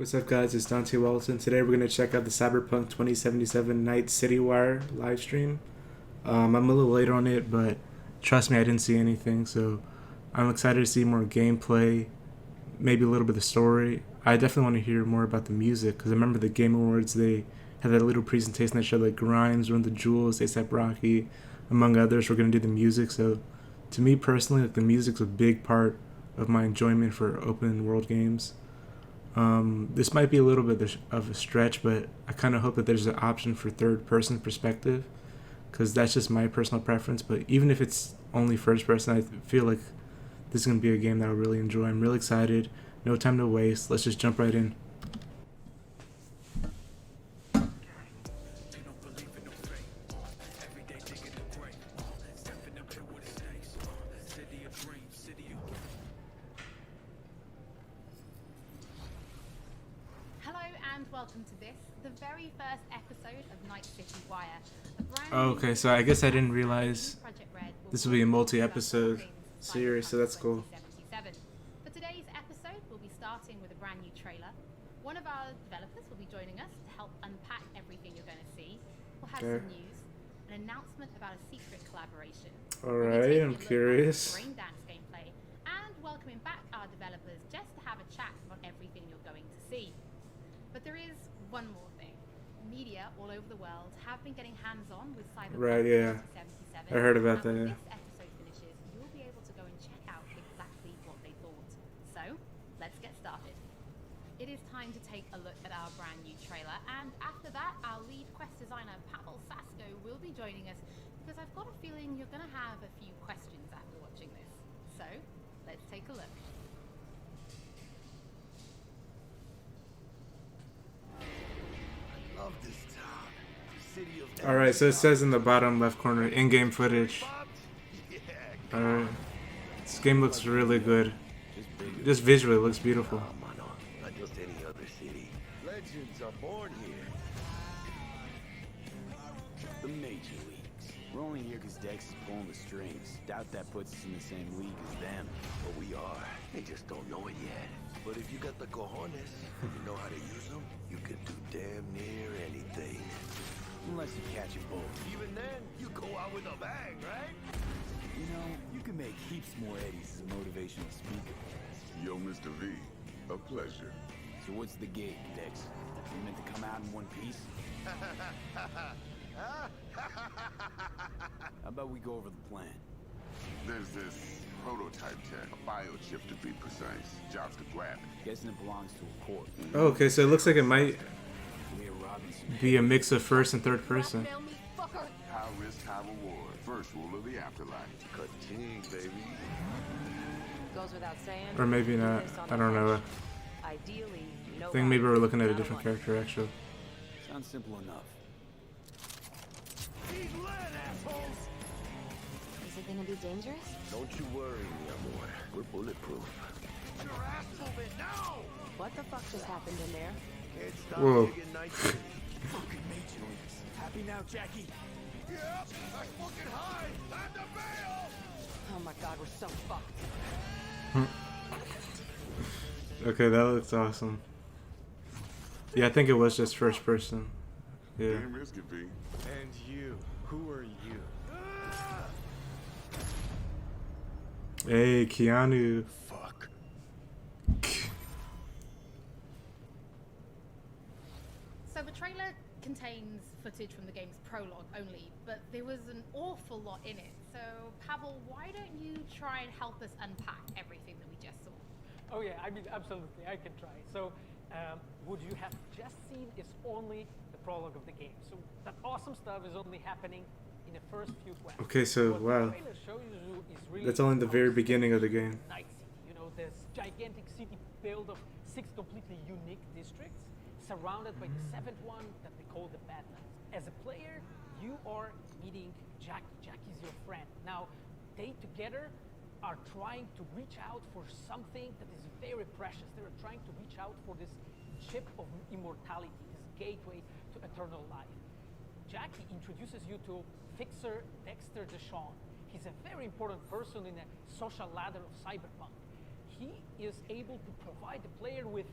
What's up, guys? It's Dante Walton. Today we're going to check out the Cyberpunk 2077 Night Citywire live stream. I'm a little late on it, but trust me, I didn't see anything, so I'm excited to see more gameplay, maybe a little bit of story. I definitely want to hear more about the music, because I remember the Game Awards, they had that little presentation that showed like Grimes, Run the Jewels, A$AP Rocky, among others. We're going to do the music, so to me personally, like, the music's a big part of my enjoyment for open world games. This might be a little bit of a stretch, but I kind of hope that there's an option for third-person perspective, because that's just my personal preference. But even if it's only first-person, I feel like this is going to be a game that I'll really enjoy. I'm really excited. No time to waste. Let's just jump right in. Welcome to this, the very first episode of Night Citywire. Okay, so I guess I didn't realize this will be a multi-episode series, so that's cool. For today's episode, we'll be starting with a brand new trailer. One of our developers will be joining us to help unpack everything you're going to see. We'll have some news, an announcement about a secret collaboration. Alright, I'm curious. Brain dance gameplay, and welcoming back our developers just to have a chat about everything you're going to see. But there is one more thing. Media all over the world have been getting hands-on with Cyberpunk 2077. I heard about that. When this episode finishes, you'll be able to go and check out exactly what they thought. So, let's get started. It is time to take a look at our brand new trailer, and after that, our lead quest designer, Pavel Sasko, will be joining us, because I've got a feeling you're going to have a few questions after watching this. So, let's take a look. Alright, so it says in the bottom left corner, in-game footage. Alright. This game looks really good. Just visually, it looks beautiful. Not just any other city. Legends are born here. The Major Leagues. We're only here because Dex is pulling the strings. Doubt that puts us in the same league as them. But we are. They just don't know it yet. But if you got the cojones, and you know how to use them, you can do damn near anything. Unless you catch a bull. Even then, you go out with a bang, right? You know, you can make heaps more eddies as a motivational speaker. Yo, Mr. V, a pleasure. So what's the gig, Dex? You meant to come out in one piece? How about we go over the plan? There's this prototype tech, a biochip to be precise. Job's to grab it. Guessing it belongs to a corp. Oh, okay, so it looks like it might be a mix of first and third person. High risk, high reward. First rule of the afterlife. Ka-ting, baby. Goes without saying. Or maybe not. I don't know. Ideally, I think maybe we're looking at a different character, actually. Sounds simple enough. He's lit, assholes! Is it gonna be dangerous? Don't you worry, mi amor. We're bulletproof. Get your ass moving now! What the fuck just happened in there? Can't stop Whoa. digging Night City. Fucking Major Leagues. Happy now, Jackie? Yep, I fucking high! Time to bail! Oh my god, we're so fucked. Okay, that looks awesome. Yeah, I think it was just first person. Yeah. Damn risky, V. And you. Who are you? Hey, Keanu. Fuck. So the trailer contains footage from the game's prologue only, but there was an awful lot in it. So, Pavel, why don't you try and help us unpack everything that we just saw? Oh yeah, I mean, absolutely, I can try. So, what you have just seen is only the prologue of the game. So that awesome stuff is only happening in the first few quests. Okay, so, What wow. the trailer shows you is really That's only the very beginning of the game. Night City, you know, this gigantic city built of 6 completely unique districts, surrounded by the 7th one that they call the Badlands. As a player, you are meeting Jackie. Jackie's your friend. Now, they together are trying to reach out for something that is very precious. They're trying to reach out for this chip of immortality, this gateway to eternal life. Jackie introduces you to Fixer Dexter Deshawn. He's a very important person in the social ladder of Cyberpunk. He is able to provide the player with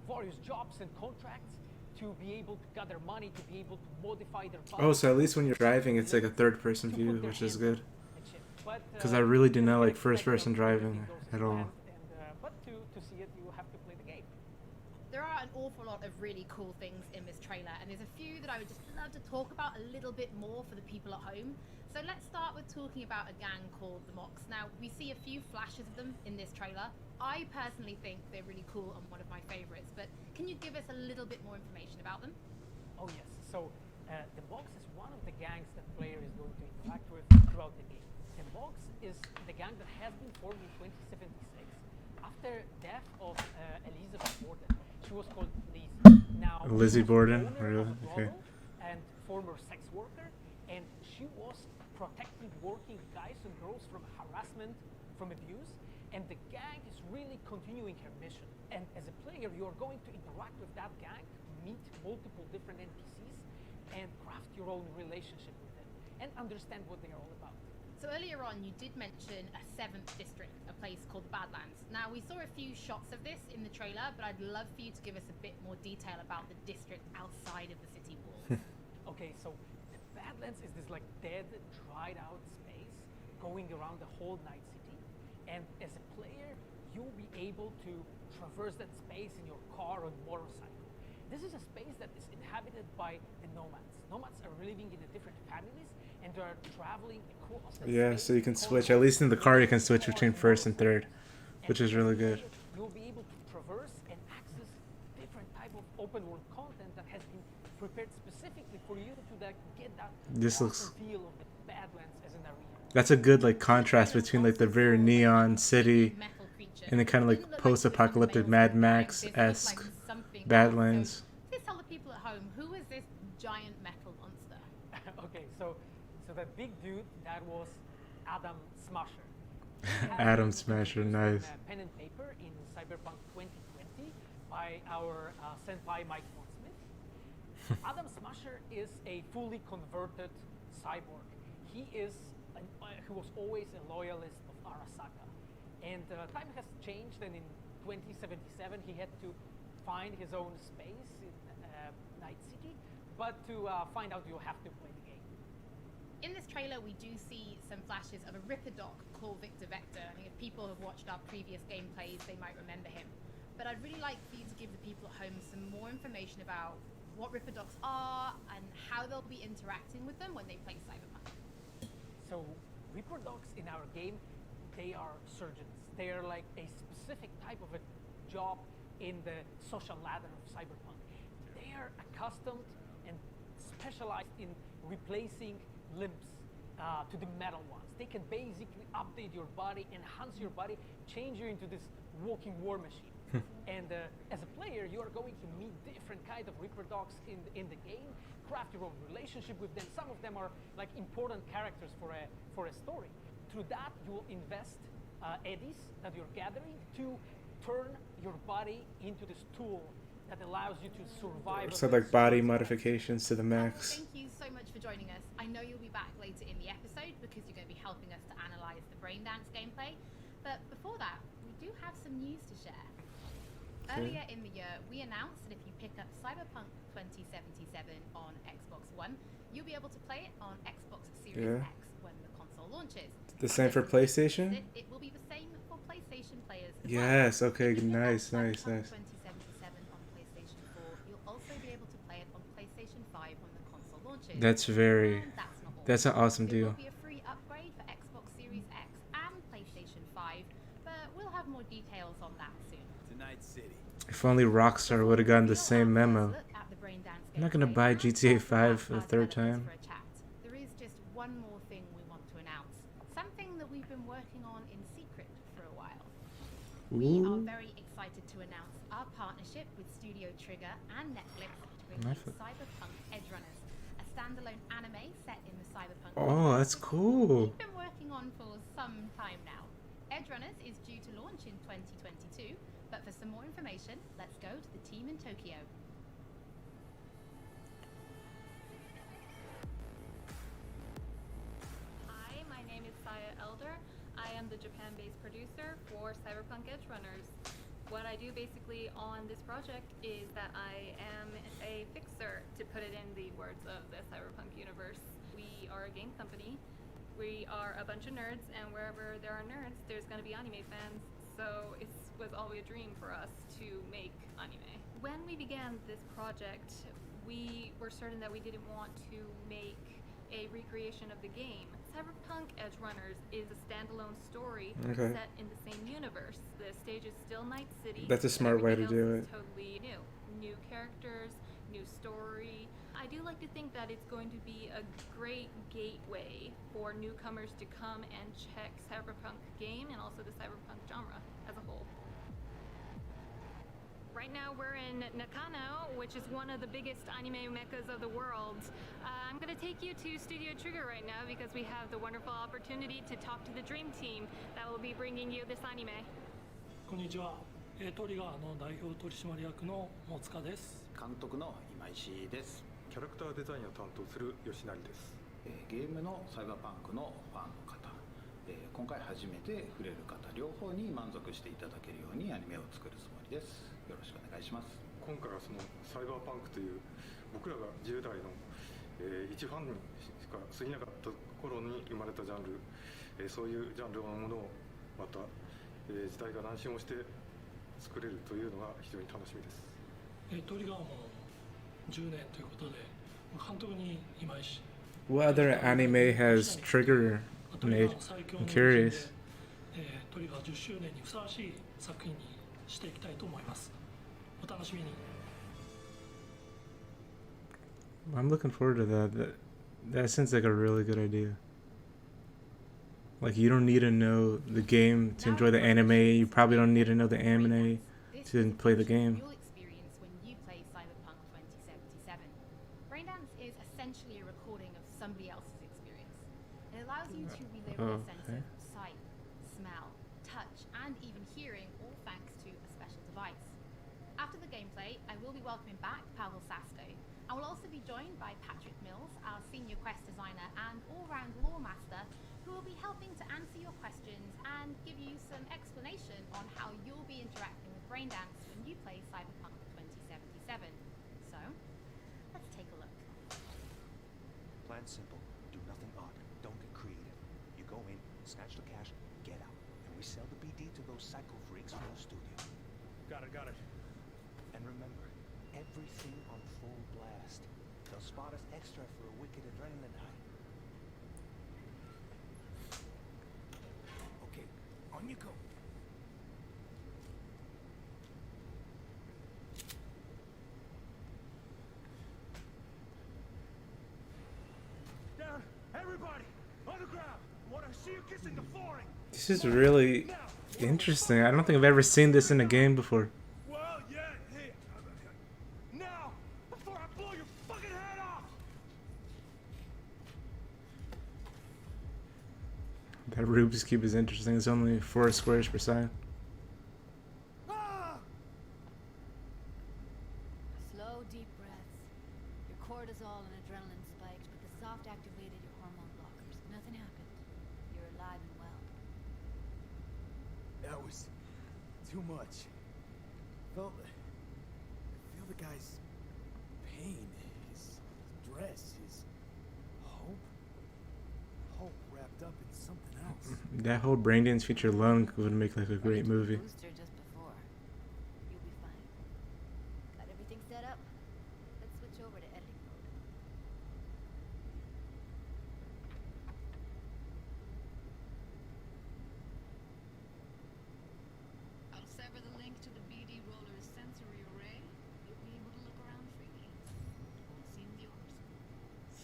various jobs and contracts to be able to gather money, to be able to modify their Oh, bodies. so at least when you're driving, it's like a third-person to view, put their which is hands good. on the ship. But, 'Cause I really do you not can like expect, first-person driving everything goes at as all. planned, and, but to see it, you have to play the game. There are an awful lot of really cool things in this trailer, and there's a few that I would just love to talk about a little bit more for the people at home. So let's start with talking about a gang called the Mox. Now, we see a few flashes of them in this trailer. I personally think they're really cool and one of my favorites, but can you give us a little bit more information about them? Oh yes, so the Mox is one of the gangs that player is going to interact with throughout the game. The Mox is the gang that has been formed in 2076 after death of Elizabeth Borden. She was called Lizzie. Now, Lizzie she was Borden? owner Really? of a Okay. brothel and former sex worker, and she was protecting working guys and girls from harassment, from abuse, and the gang is really continuing her mission. And as a player, you are going to interact with that gang, meet multiple different NPCs, and craft your own relationship with them, and understand what they are all about. So earlier on, you did mention a 7th district, a place called the Badlands. Now, we saw a few shots of this in the trailer, but I'd love for you to give us a bit more detail about the district outside of the city walls. Okay, so the Badlands is this like dead, dried out space going around the whole Night City. And as a player, you'll be able to traverse that space in your car or motorcycle. This is a space that is inhabited by the nomads. Nomads are living in the different families, and they are traveling across the Yeah, space so you can because switch. At least in the car, you can switch cars between and first and third, motorcycles. which And is really as a good. player, you'll be able to traverse and access different type of open world content that has been prepared specifically for you to get that This awesome looks- feel of the Badlands as an arena. That's a good like contrast between like the very neon city Metal creature. and the kind of Didn't like look post-apocalyptic this was Mad from Mad Max-esque This looked like something else. Badlands. So, please tell the people at home, who is this giant metal monster? Okay, so that big dude, that was Adam Smasher. Adam Smasher, nice. Pen and paper in Cyberpunk 2020 by our senpai Mike Smith. Adam Smasher is a fully converted cyborg. He was always a loyalist of Arasaka. And time has changed, and in 2077 he had to find his own space in Night City. But to find out, you have to play the game. In this trailer, we do see some flashes of a Ripper doc called Victor Vector. I think if people have watched our previous gameplays, they might remember him. But I'd really like for you to give the people at home some more information about what Ripper docs are and how they'll be interacting with them when they play Cyberpunk. So, Reaper dogs in our game, they are surgeons. They are like a specific type of a job in the social ladder of Cyberpunk. They are accustomed and specialized in replacing limbs to the metal ones. They can basically update your body, enhance your body, change you into this walking war machine. And as a player, you are going to meet different kind of Reaper dogs in the game, craft your own relationship with them. Some of them are like important characters for a story. Through that, you will invest eddies that you're gathering to turn your body into this tool that allows you to survive. So like body modifications to the max. Thank you so much for joining us. I know you'll be back later in the episode because you're going to be helping us to analyze the Braindance gameplay. But before that, we do have some news to share. Earlier in the year, we announced that if you pick up Cyberpunk 2077 on Xbox One, you'll be able to play it on Xbox Series X when the console launches. The same for PlayStation? It will be the same for PlayStation players as Yes, well. okay, If you pick up nice. Cyberpunk 2077 on PlayStation 4, you'll also be able to play it on PlayStation 5 when the console launches. That's very, And that's not all. that's an awesome It deal. will be a free upgrade for Xbox Series X and PlayStation 5, but we'll have more details on that soon. Tonight City. If only Rockstar would have gotten the same memo. I'm not gonna buy GTA 5 for the third time. There is just one more thing we want to announce. Something that we've been working on in secret for a while. We are very excited to announce our partnership with Studio Trigger and Netflix to release Cyberpunk Edgerunners, a standalone anime set in the Cyberpunk Oh, that's cool. we've been working on for some time now. Edgerunners is due to launch in 2022, but for some more information, let's go to the team in Tokyo. Hi, my name is Saya Elder. I am the Japan-based producer for Cyberpunk Edgerunners. What I do basically on this project is that I am a fixer, to put it in the words of the Cyberpunk universe. We are a game company. We are a bunch of nerds, and wherever there are nerds, there's going to be anime fans. So it was always a dream for us to make anime. When we began this project, we were certain that we didn't want to make a recreation of the game. Cyberpunk Edge Runners is a standalone story set in the same universe. The stage is still Night City. That's a smart way to do it. Totally new. New characters, new story. I do like to think that it's going to be a great gateway for newcomers to come and check Cyberpunk game and also the Cyberpunk genre as a whole. Right now we're in Nakano, which is one of the biggest anime meccas of the world. I'm going to take you to Studio Trigger right now because we have the wonderful opportunity to talk to the dream team that will be bringing you this anime. こんにちは。トリガーの代表取締役の大塚です。監督の今石です。キャラクターデザインを担当する吉成です。ゲームのサイバーパンクのファンの方、今回初めて触れる方両方に満足していただけるようにアニメを作るつもりです。よろしくお願いします。今回はそのサイバーパンクという僕らが10代の、一ファンにしか過ぎなかった頃に生まれたジャンル、そういうジャンルのものをまた、時代が乱心をして作れるというのが非常に楽しみです。トリガーも10年ということで監督に今石。What other anime has Trigger made? I'm curious. トリガー10周年にふさわしい作品にしていきたいと思います。お楽しみに。I'm looking forward to that. That sounds like a really good idea. Like, you don't need to know the game to enjoy the anime. You probably don't need to know the anime to play the game. You'll experience when you play Cyberpunk 2077. Braindance is essentially a recording of somebody else's experience. It allows you to relive the sense of sight, smell, touch, and even hearing, all thanks to a special device. After the gameplay, I will be welcoming back Pavel Sasto. I will also be joined by Patrick Mills, our senior quest designer and all-round lore master, who will be helping to answer your questions and give you some explanation on how you'll be interacting with Braindance when you play Cyberpunk 2077. So, let's take a look. Plan simple. Do nothing odd. Don't get creative. You go in, snatch the cash, get out. And we sell the BD to those psycho freaks from the studio. Got it. And remember, everything on full blast. They'll spot us extra for a wicked adrenaline high. Okay, on you go. Down, everybody, on the ground. Want to see you kissing the flooring. This is really interesting. I don't think I've ever seen this in a game before. Well, yeah, hey, now, before I blow your fucking head off. That Rubik's Cube is interesting. It's only 4 squares per side. Slow, deep breaths. Your cortisol and adrenaline spiked, but the soft activated your hormone blockers. Nothing happened. You're alive and well. That was too much. I feel the guy's pain, his stress, his hope. Hope wrapped up in something else. That whole Braindance feature alone would make like a great movie. Booster just before. You'll be fine. Got everything set up. Let's switch over to editing mode. I'll sever the link to the BD roller's sensory array. You'll be able to look around freely. All seems yours.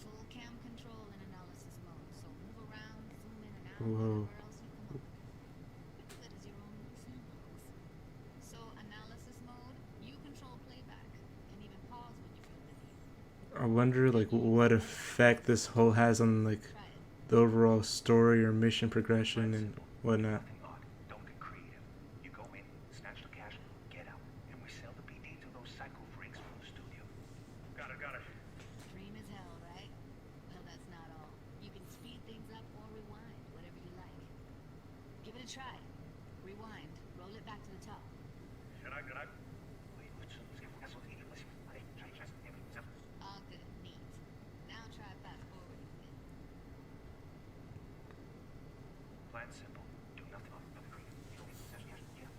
Full cam control and analysis mode, so move around, zoom in and out, Whoa. wherever else you come up. Think of it as your own sandbox. So analysis mode, you control playback, and even pause when you feel busy. I wonder like what effect this whole has on like the overall story or mission progression and whatnot. Nothing odd. Don't get creative. You go in, snatch the cash, get out. And we sell the BD to those psycho freaks from the studio. Got it. Dream as hell, right? Well, that's not all. You can speed things up or rewind, whatever you like. Give it a try. Rewind. Roll it back to the top. All good, neat. Now try fast forwarding a bit. Plan simple. Do nothing off the creek. You go in, snatch cash, get out.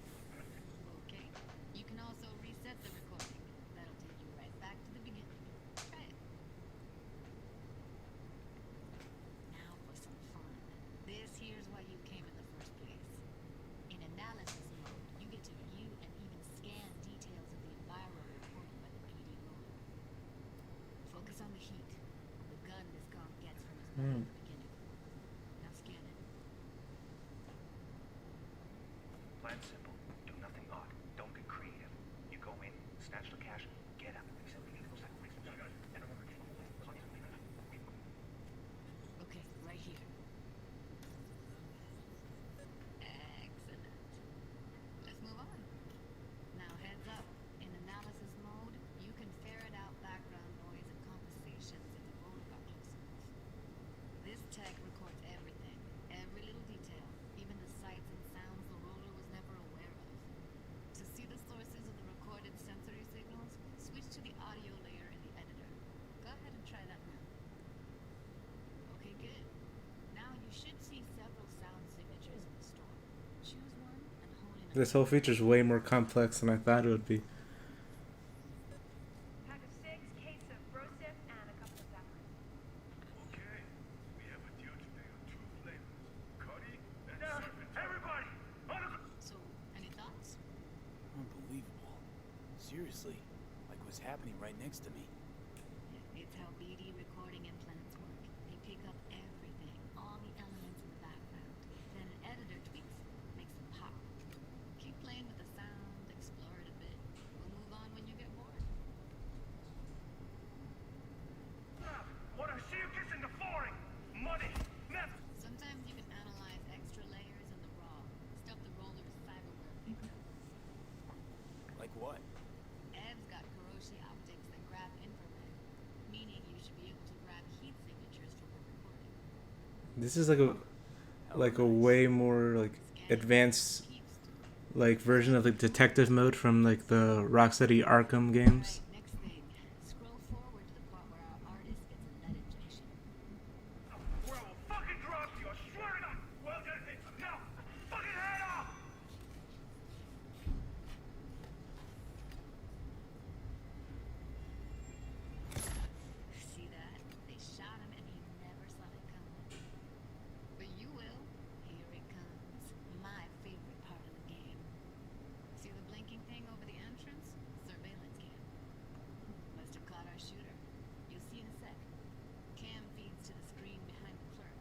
Okay. You can also reset the recording. That'll take you right back to the beginning. Try it. Now for some fun. This here's why you came in the first place. In analysis mode, you get to view and even scan details of the environment reported by the BD roller. Focus on the heat. The gun this gonk gets from his mouth at the beginning. Now scan it. Plan simple. Do nothing odd. Don't get creative. You go in, snatch the cash, get out. Okay, right here. Excellent. Let's move on. Now heads up. In analysis mode, you can ferret out background noise and conversations if the roller got close enough. This tech records everything, every little detail, even the sights and sounds the roller was never aware of. To see the sources of the recorded sensory signals, switch to the audio layer in the editor. Go ahead and try that now. Okay, good. Now you should see several sound signatures in the store. Choose one and hone in on This whole feature is way more complex than I thought it would be. Pack of 6, case of Brosif, and a couple of Zappers. Okay, we have a deal today on 2 flavors. Cuddy and serpent. Everybody! So, any thoughts? Unbelievable. Seriously, like what's happening right next to me. It's how BD recording implants work. They pick up everything, all the elements in the background. Then an editor tweaks it, makes them pop. Keep playing with the sound, explore it a bit. We'll move on when you get bored. What I see you kissing the flooring! Money! Never! Sometimes you can analyze extra layers in the raw. Stuff the roller's cyberware picked up. Like what? Ev's got Kuroshi optics that grab infrared, meaning you should be able to grab heat signatures from the recording. This is like a way more like advanced like version of the detective mode from like the Rocksteady Arkham games. Next thing, scroll forward to the part where our artist gets a lead injection. Or I will fucking drop you, I swear to God! Well, now! Fucking head off! See that? They shot him and he never saw it coming. But you will. Here it comes. My favorite part of the game. See the blinking thing over the entrance? Surveillance cam. Must have caught our shooter. You'll see in a sec. Cam feeds to the screen behind the clerk.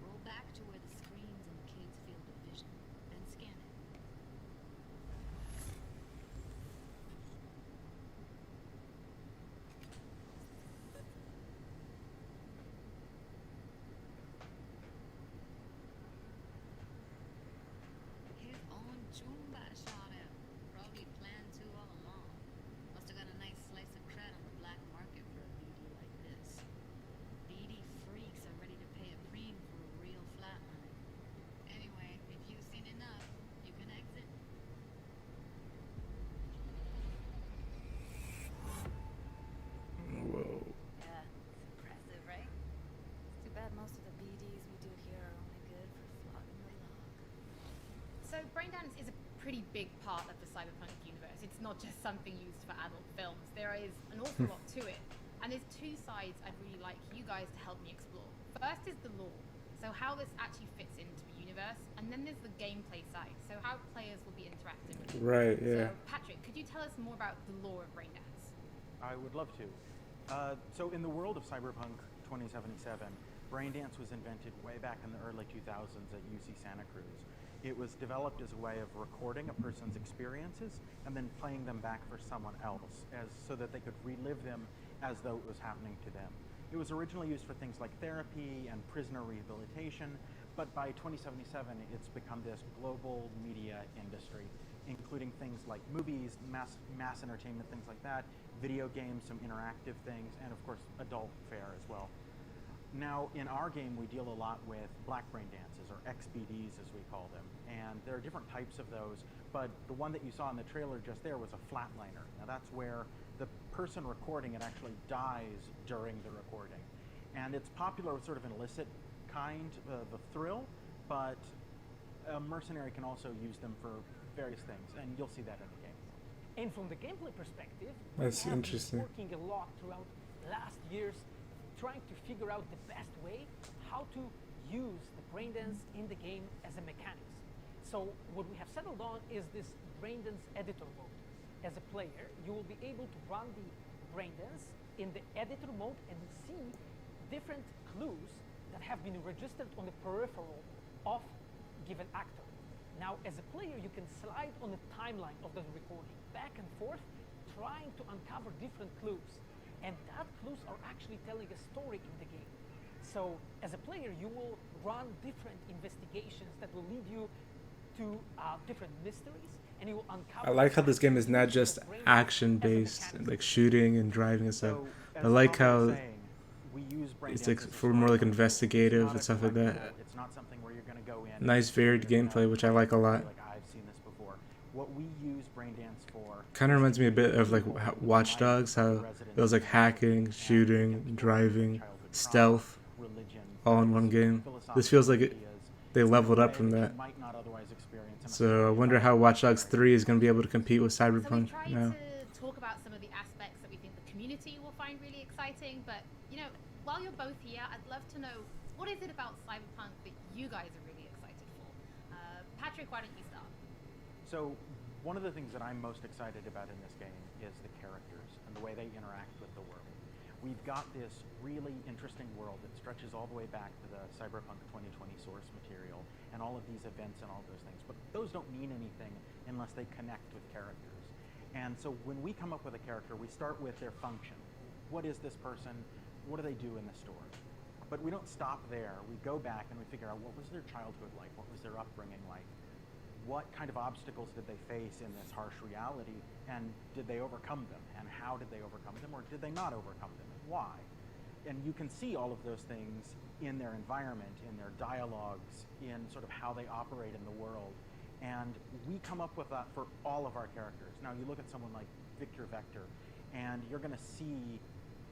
Roll back to where the screen's in the kid's field of vision. Then scan it. His own Jumba shot him. Probably planned to all along. Must have got a nice slice of cred on the black market for a BD like this. BD freaks are ready to pay a preem for a real flatline. Anyway, if you've seen enough, you can exit. Whoa. Yeah, it's impressive, right? It's too bad most of the BDs we do here are only good for flogging the log. So Braindance is a pretty big part of the Cyberpunk universe. It's not just something used for adult films. There is an awful lot to it. And there's 2 sides I'd really like you guys to help me explore. First is the lore, so how this actually fits into the universe, and then there's the gameplay side, so how players will be interacting with it. Right, yeah. So Patrick, could you tell us more about the lore of Braindance? I would love to. So in the world of Cyberpunk 2077, Braindance was invented way back in the early 2000s at UC Santa Cruz. It was developed as a way of recording a person's experiences and then playing them back for someone else, so that they could relive them as though it was happening to them. It was originally used for things like therapy and prisoner rehabilitation, but by 2077 it's become this global media industry, including things like movies, mass entertainment, things like that, video games, some interactive things, and of course adult fare as well. Now, in our game, we deal a lot with black brain dances, or XBDs as we call them, and there are different types of those, but the one that you saw in the trailer just there was a flatliner. Now, that's where the person recording it actually dies during the recording. And it's popular with sort of an illicit kind of a thrill, but a mercenary can also use them for various things, and you'll see that in the game. And from the gameplay perspective, That's we have interesting. been working a lot throughout last years, trying to figure out the best way how to use the brain dance in the game as a mechanics. So what we have settled on is this brain dance editor mode. As a player, you will be able to run the brain dance in the editor mode and see different clues that have been registered on the peripheral of given actor. Now, as a player, you can slide on the timeline of the recording back and forth, trying to uncover different clues. And that clues are actually telling a story in the game. So, as a player, you will run different investigations that will lead you to different mysteries, and you will uncover. I like how this game is not just action-based, like shooting and driving and stuff. I like how it's like for more like investigative and stuff like that. It's not something where you're going to go in. Nice varied gameplay, which I like a lot. Like, I've seen this before. What we use brain dance for. Kind of reminds me a bit of like Watch Dogs, how it was like hacking, shooting, driving, stealth, all in one game. This feels like they leveled up from that. So I wonder how Watch Dogs 3 is going to be able to compete with Cyberpunk so we tried now. to talk about some of the aspects that we think the community will find really exciting, but you know, while you're both here, I'd love to know, what is it about Cyberpunk that you guys are really excited for? Patrick, why don't you start? So one of the things that I'm most excited about in this game is the characters and the way they interact with the world. We've got this really interesting world that stretches all the way back to the Cyberpunk 2020 source material and all of these events and all those things. But those don't mean anything unless they connect with characters. And so when we come up with a character, we start with their function. What is this person? What do they do in the story? But we don't stop there. We go back and we figure out, what was their childhood like? What was their upbringing like? What kind of obstacles did they face in this harsh reality? And did they overcome them? And how did they overcome them? Or did they not overcome them? And why? And you can see all of those things in their environment, in their dialogues, in sort of how they operate in the world. And we come up with that for all of our characters. Now, you look at someone like Victor Vector, and you're going to see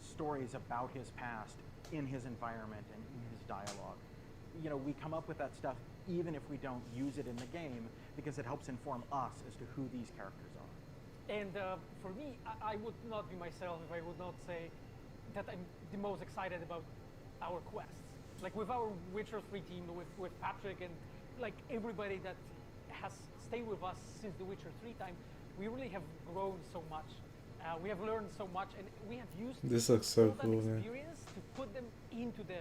stories about his past in his environment and in his dialogue. You know, we come up with that stuff even if we don't use it in the game, because it helps inform us as to who these characters are. And for me, I would not be myself if I would not say that I'm the most excited about our quests. Like with our Witcher 3 team, with Patrick and like everybody that has stayed with us since the Witcher 3 time, we really have grown so much. We have learned so much, and we have used This looks so all that cool, man. experience to put them into the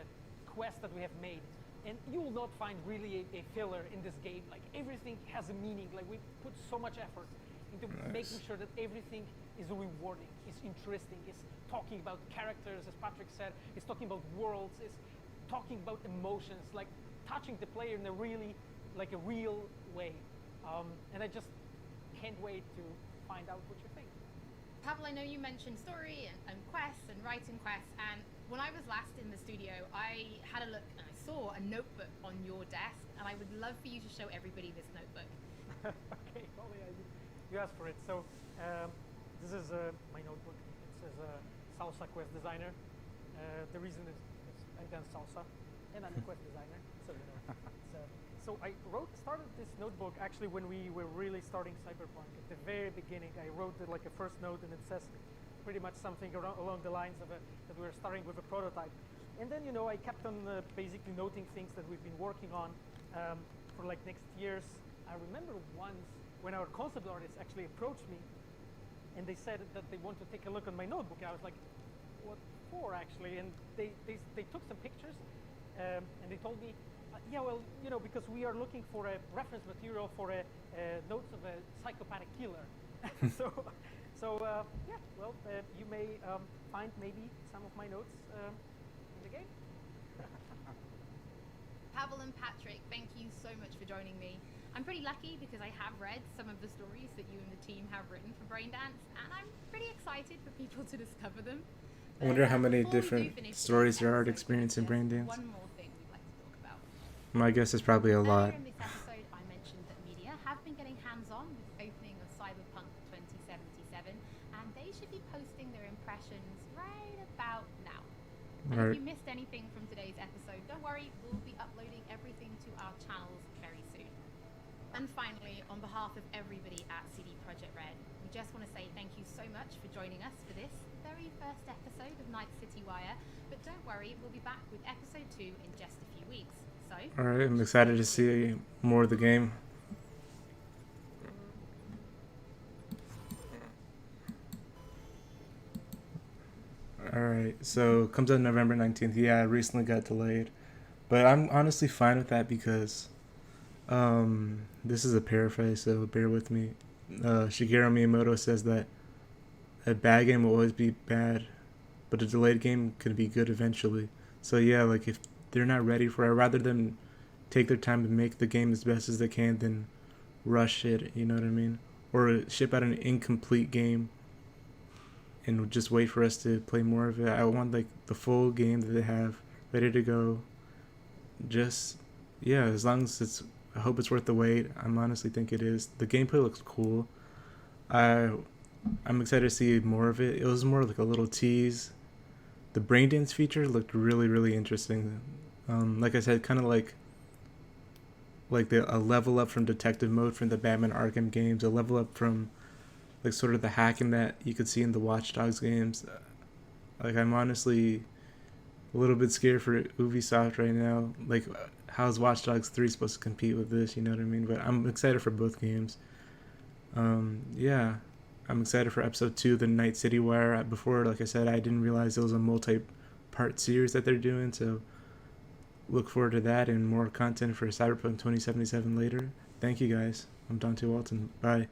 quest that we have made. And you will not find really a filler in this game. Like everything has a meaning. Like we put so much effort into making sure that everything is rewarding, is interesting, is talking about characters, as Patrick said, is talking about worlds, is talking about emotions, like touching the player in a really, like a real way. And I just can't wait to find out what you think. Pavel, I know you mentioned story and quests and writing quests, and when I was last in the studio, I had a look and I saw a notebook on your desk, and I would love for you to show everybody this notebook. Okay, well, yeah, you asked for it. So this is my notebook. It says Salsa Quest Designer. The reason is I've done salsa, and I'm a quest designer, so you know. So I started this notebook actually when we were really starting Cyberpunk. At the very beginning, I wrote like a first note, and it says pretty much something along the lines of that we were starting with a prototype. And then, you know, I kept on basically noting things that we've been working on for like next years. I remember once when our concept artists actually approached me, and they said that they want to take a look at my notebook. And I was like, what for actually? And they took some pictures, and they told me, yeah, well, you know, because we are looking for a reference material for notes of a psychopathic killer. So yeah, well, you may find maybe some of my notes in the game. Pavel and Patrick, thank you so much for joining me. I'm pretty lucky because I have read some of the stories that you and the team have written for Braindance, and I'm pretty excited for people to discover them. I wonder how many Before we do different finish stories today's there are to episode, experience in there's Braindance. one more thing we'd like to talk about. My guess is probably a lot. Earlier in this episode, I mentioned that media have been getting hands-on with the opening of Cyberpunk 2077, and they should be posting their impressions right about now. And Right. if you missed anything from today's episode, don't worry, we'll be uploading everything to our channels very soon. And finally, on behalf of everybody at CD Projekt Red, we just want to say thank you so much for joining us for this very first episode of Night City Wire. But don't worry, we'll be back with episode 2 in just a few weeks. So, Alright, I'm excited to see more of the game. Alright, so it comes out November 19th. Yeah, it recently got delayed. But I'm honestly fine with that because this is a paraphrase, so bear with me. Shigeru Miyamoto says that a bad game will always be bad, but a delayed game can be good eventually. So yeah, like if they're not ready for it, rather than take their time to make the game as best as they can than rush it, you know what I mean? Or ship out an incomplete game and just wait for us to play more of it. I want like the full game that they have ready to go. Just yeah, as long as it's, I hope it's worth the wait. I'm honestly think it is. The gameplay looks cool. I'm excited to see more of it. It was more like a little tease. The Braindance feature looked really, really interesting. Like I said, kind of like a level up from detective mode from the Batman Arkham games, a level up from like sort of the hacking that you could see in the Watch Dogs games. Like I'm honestly a little bit scared for Ubisoft right now. Like how's Watch Dogs 3 supposed to compete with this, you know what I mean? But I'm excited for both games. Yeah, I'm excited for episode 2, the Night City Wire. Before, like I said, I didn't realize it was a multi-part series that they're doing, so look forward to that and more content for Cyberpunk 2077 later. Thank you guys. I'm Dante Walton. Bye.